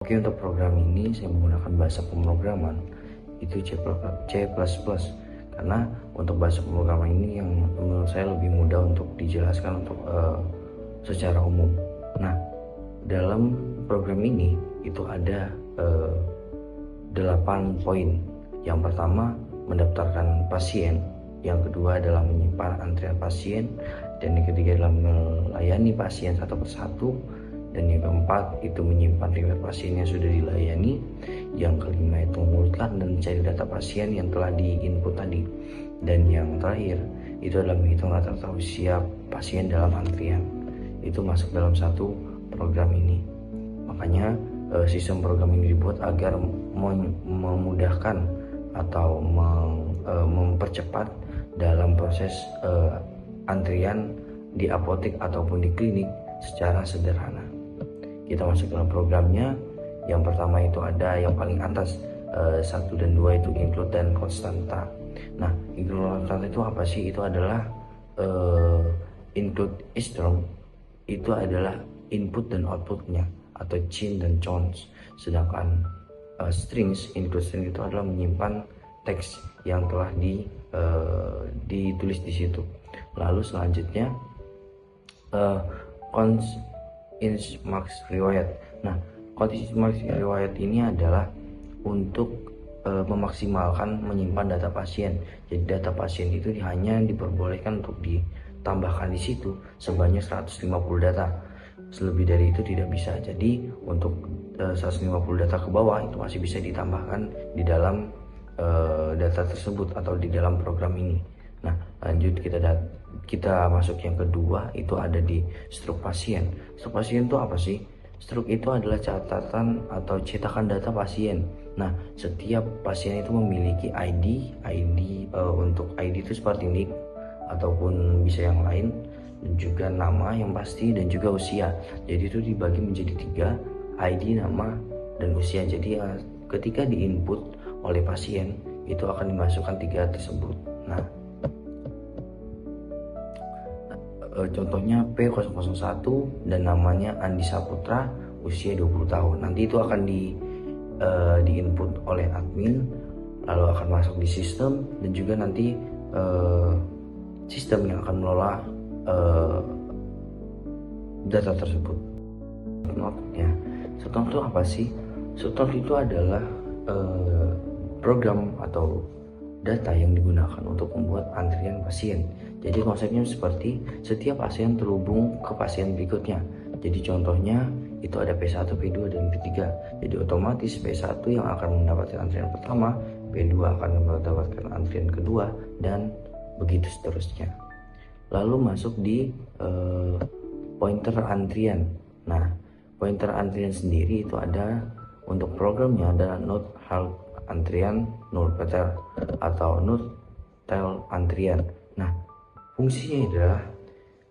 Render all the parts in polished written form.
Oke, untuk program ini saya menggunakan bahasa pemrograman itu C++, karena untuk bahasa pemrograman ini yang menurut saya lebih mudah untuk dijelaskan untuk secara umum. Nah, dalam program ini itu ada 8 poin. Yang pertama, mendaftarkan pasien. Yang kedua adalah menyimpan antrian pasien, dan yang ketiga adalah melayani pasien satu persatu, dan yang keempat itu menyimpan riwayat pasien yang sudah dilayani. Yang kelima itu mengurutkan dan mencari data pasien yang telah di-input tadi, dan yang terakhir itu adalah menghitung rata-rata usia pasien dalam antrian. Itu masuk dalam satu program ini. Makanya sistem program ini dibuat agar memudahkan atau mempercepat dalam proses antrian di apotek ataupun di klinik secara sederhana. Kita masuk dalam programnya. Yang pertama itu ada yang paling atas 1 dan 2 itu include dan konstanta. Nah, include dan konstanta itu apa sih? Itu adalah include string itu adalah input dan outputnya, atau chin dan chons. Sedangkan strings, include string itu adalah menyimpan teks yang telah ditulis di situ. Lalu selanjutnya cons ins max riwayat. Nah, cons ins max riwayat ini adalah untuk memaksimalkan menyimpan data pasien. Jadi data pasien itu hanya diperbolehkan untuk ditambahkan di situ sebanyak 150 data. Selebih dari itu tidak bisa. Jadi untuk 150 data ke bawah itu masih bisa ditambahkan di dalam data tersebut atau di dalam program ini. Nah, lanjut kita masuk yang kedua, itu ada di struk pasien. Struk pasien itu apa sih? Struk itu adalah catatan atau cetakan data pasien. Nah, setiap pasien itu memiliki ID untuk ID itu seperti NIK ataupun bisa yang lain, dan juga nama yang pasti, dan juga usia. Jadi itu dibagi menjadi 3, ID, nama, dan usia. Jadi ketika diinput oleh pasien itu akan dimasukkan 3 tersebut. Nah, contohnya P001 dan namanya Andi Saputra, usia 20 tahun. Nanti itu akan diinput oleh admin, lalu akan masuk di sistem, dan juga nanti sistem yang akan mengelola data tersebut. Note-nya, Shotnote itu apa sih? Shotnote itu adalah program atau data yang digunakan untuk membuat antrian pasien. Jadi konsepnya seperti setiap pasien terhubung ke pasien berikutnya. Jadi contohnya itu ada P1, P2, dan P3. Jadi otomatis P1 yang akan mendapatkan antrian pertama, P2 akan mendapatkan antrian kedua, dan begitu seterusnya. Lalu masuk di pointer antrian. Nah, pointer antrian sendiri itu ada untuk programnya adalah node halt antrian, node petel atau node tail antrian. Nah, fungsinya adalah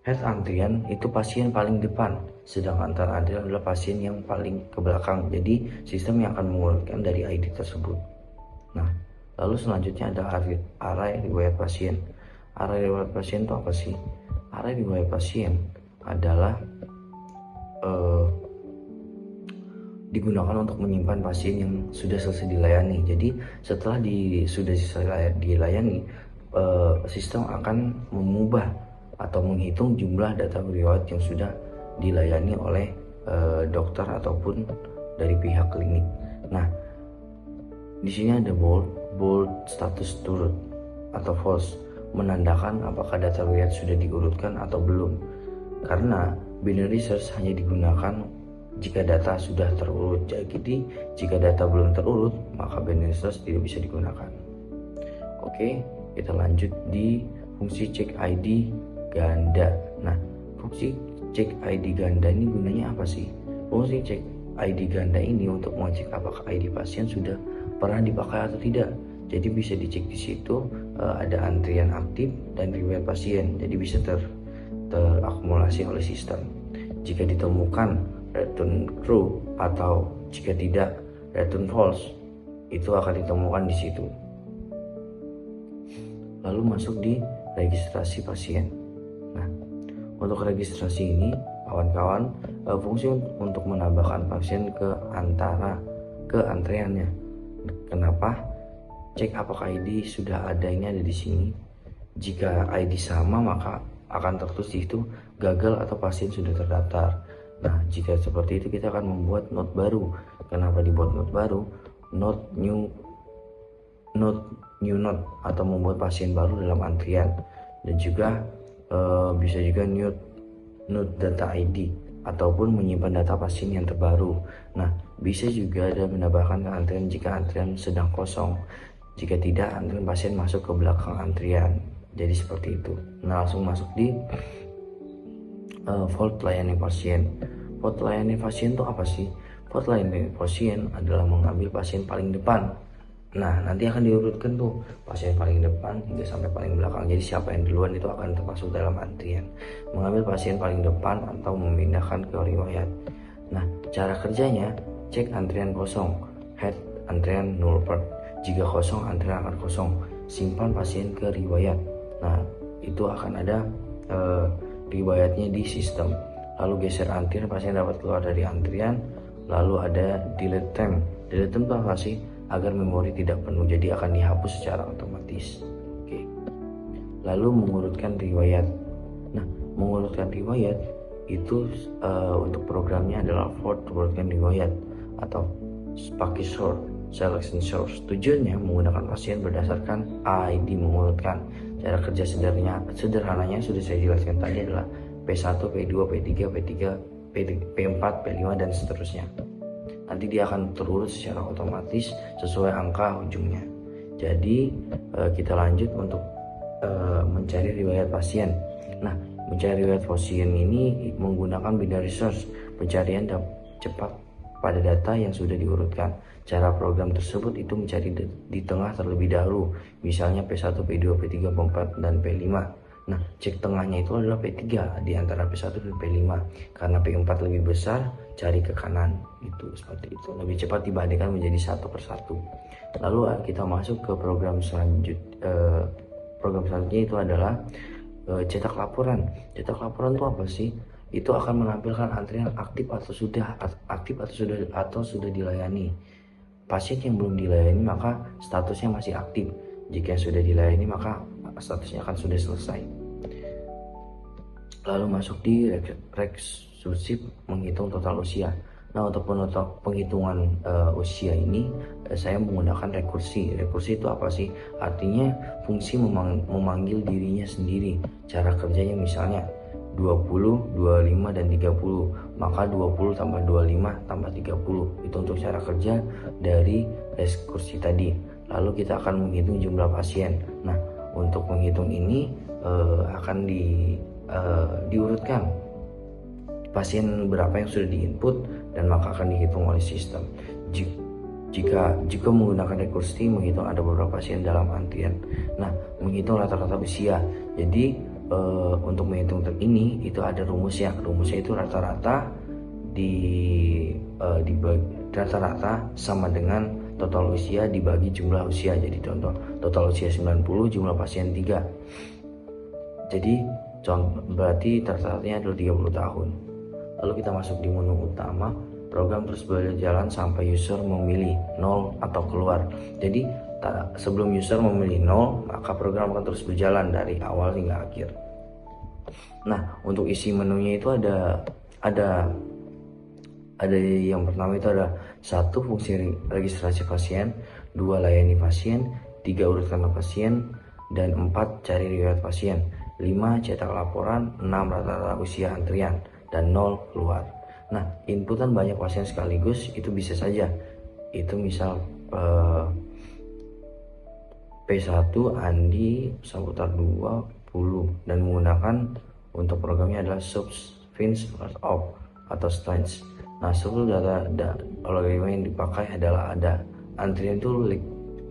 head antrian itu pasien paling depan, sedangkan tail antrian adalah pasien yang paling ke belakang. Jadi sistem yang akan mengurutkan dari ID tersebut. Nah, lalu selanjutnya ada array riwayat pasien. Array riwayat pasien itu apa sih? Array riwayat pasien adalah digunakan untuk menyimpan pasien yang sudah selesai dilayani. Jadi setelah sudah selesai dilayani, sistem akan mengubah atau menghitung jumlah data riwayat yang sudah dilayani oleh dokter ataupun dari pihak klinik. Nah, di sini ada bold status turut atau false, menandakan apakah data riwayat sudah diurutkan atau belum. Karena binary search hanya digunakan jika data sudah terurut. Jadi jika data belum terurut, maka binary search tidak bisa digunakan. Oke, kita lanjut di fungsi cek ID ganda. Nah, fungsi cek ID ganda ini gunanya apa sih? Fungsi cek ID ganda ini untuk mengecek apakah ID pasien sudah pernah dipakai atau tidak. Jadi bisa dicek di situ ada antrian aktif dan riwayat pasien. Jadi bisa terakumulasi oleh sistem. Jika ditemukan return true, atau jika tidak return false, itu akan ditemukan di situ. Lalu masuk di registrasi pasien. Nah, untuk registrasi ini kawan-kawan, fungsi untuk menambahkan pasien ke antara ke antreannya. Kenapa? Cek apakah ID sudah ada, ini ada di sini. Jika ID sama maka akan tertulis di situ gagal atau pasien sudah terdaftar. Nah, jika seperti itu kita akan membuat note baru. Kenapa dibuat note baru? Note new note atau membuat pasien baru dalam antrian, dan juga bisa juga new data ID ataupun menyimpan data pasien yang terbaru. Nah, bisa juga ada menambahkan ke antrian jika antrian sedang kosong. Jika tidak, antrian pasien masuk ke belakang antrian. Jadi seperti itu. Nah, langsung masuk di vote layani pasien. Vote layani pasien itu apa sih? Vote layani pasien adalah mengambil pasien paling depan. Nah, nanti akan diurutkan tuh pasien paling depan hingga sampai paling belakang. Jadi siapa yang duluan itu akan termasuk dalam antrian. Mengambil pasien paling depan atau memindahkan ke riwayat. Nah, cara kerjanya, cek antrian kosong, head antrian null part. Jika kosong, antrian akan kosong. Simpan pasien ke riwayat. Nah, itu akan ada riwayatnya di sistem. Lalu geser antrian, pasien dapat keluar dari antrian. Lalu ada delete time. Delete time itu apa sih? Agar memori tidak penuh, jadi akan dihapus secara otomatis. Oke. Lalu mengurutkan riwayat. Nah, mengurutkan riwayat itu untuk programnya adalah for urutkan riwayat atau pakai sort, selection source. Tujuannya menggunakan pasien berdasarkan ID mengurutkan. Cara kerja sederhananya sudah saya jelaskan tadi adalah P1, P2, P3, P3, P4, P5 dan seterusnya. Nanti dia akan terurut secara otomatis sesuai angka ujungnya. Jadi kita lanjut untuk mencari riwayat pasien. Nah, mencari riwayat pasien ini menggunakan binary search, pencarian cepat pada data yang sudah diurutkan. Cara program tersebut itu mencari di tengah terlebih dahulu, misalnya P1, P2, P3, P4, dan P5. Nah, cek tengahnya itu adalah P3 di antara P1 dan P5. Karena P4 lebih besar, cari ke kanan. Itu seperti itu. Lebih cepat dibandingkan menjadi satu persatu. Lalu kita masuk ke program selanjutnya itu adalah cetak laporan. Cetak laporan itu apa sih? Itu akan menampilkan antrian aktif atau sudah dilayani. Pasien yang belum dilayani maka statusnya masih aktif. Jika sudah dilayani maka statusnya akan sudah selesai. Lalu masuk di rekursi menghitung total usia. Nah, untuk penghitungan usia ini saya menggunakan rekursi. Rekursi itu apa sih? Artinya fungsi memanggil dirinya sendiri. Cara kerjanya misalnya 20, 25, dan 30. Maka 20 tambah 25 tambah 30. Itu untuk cara kerja dari rekursi tadi. Lalu kita akan menghitung jumlah pasien. Nah, untuk menghitung ini akan diurutkan pasien berapa yang sudah diinput dan maka akan dihitung oleh sistem. Jika menggunakan rekursi, menghitung ada beberapa pasien dalam antrian. Nah, menghitung rata-rata usia. Jadi untuk menghitung ini itu ada rumusnya. Rumusnya itu rata-rata rata-rata sama dengan total usia dibagi jumlah usia. Jadi contoh, total usia 90, jumlah pasien 3. Jadi berarti rata-ratanya adalah 30 tahun. Lalu kita masuk di menu utama. Program terus berjalan sampai user memilih 0 atau keluar. Jadi sebelum user memilih 0, maka program akan terus berjalan dari awal hingga akhir. Nah, untuk isi menunya itu ada yang pertama itu ada 1 fungsi registrasi pasien, 2 layani pasien, 3 urutkan pasien, dan 4 cari riwayat pasien, 5 cetak laporan, 6 rata-rata usia antrian, dan 0 keluar. Nah, inputan banyak pasien sekaligus itu bisa saja. Itu misal P1 Andi Saputar 20 dan menggunakan untuk programnya adalah substance of atau stance. Nah, seluruh data algoritma yang dipakai adalah ada antrian itu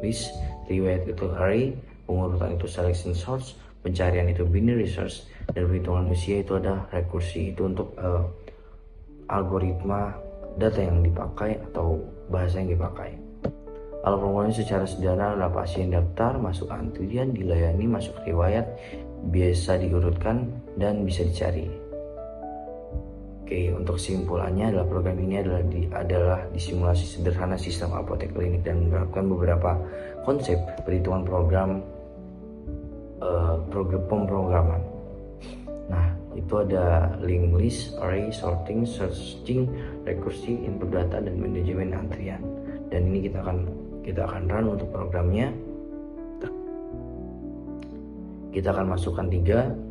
list, riwayat itu array, pengurutan itu selection source, pencarian itu binary search, dan perhitungan usia itu ada rekursi. Itu untuk algoritma data yang dipakai atau bahasa yang dipakai. Alat penggunaan secara sederhana adalah pasien daftar, masuk antrian, dilayani, masuk riwayat, biasa diurutkan, dan bisa dicari. Oke, untuk kesimpulannya adalah program ini adalah disimulasi sederhana sistem apotek klinik dan menerapkan beberapa konsep perhitungan program pemrograman. Nah, itu ada linked list, array, sorting, searching, recursive, input data, dan manajemen antrian. Dan ini kita akan run untuk programnya. Kita akan masukkan 3.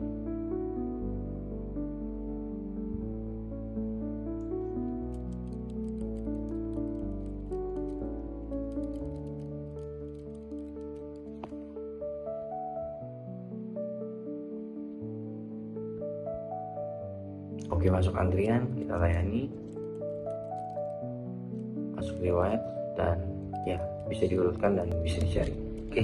Oke, masuk antrian, kita layani, masuk riwayat, dan ya bisa diurutkan dan bisa dicari. Oke.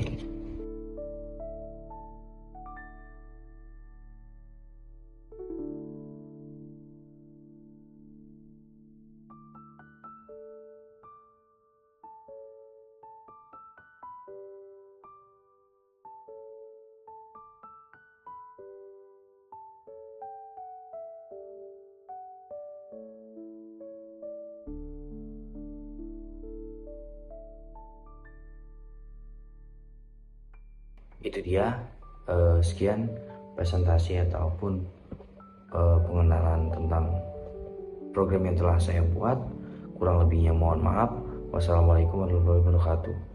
Itu dia sekian presentasi ataupun pengenalan tentang program yang telah saya buat. Kurang lebihnya mohon maaf. Wassalamualaikum warahmatullahi wabarakatuh.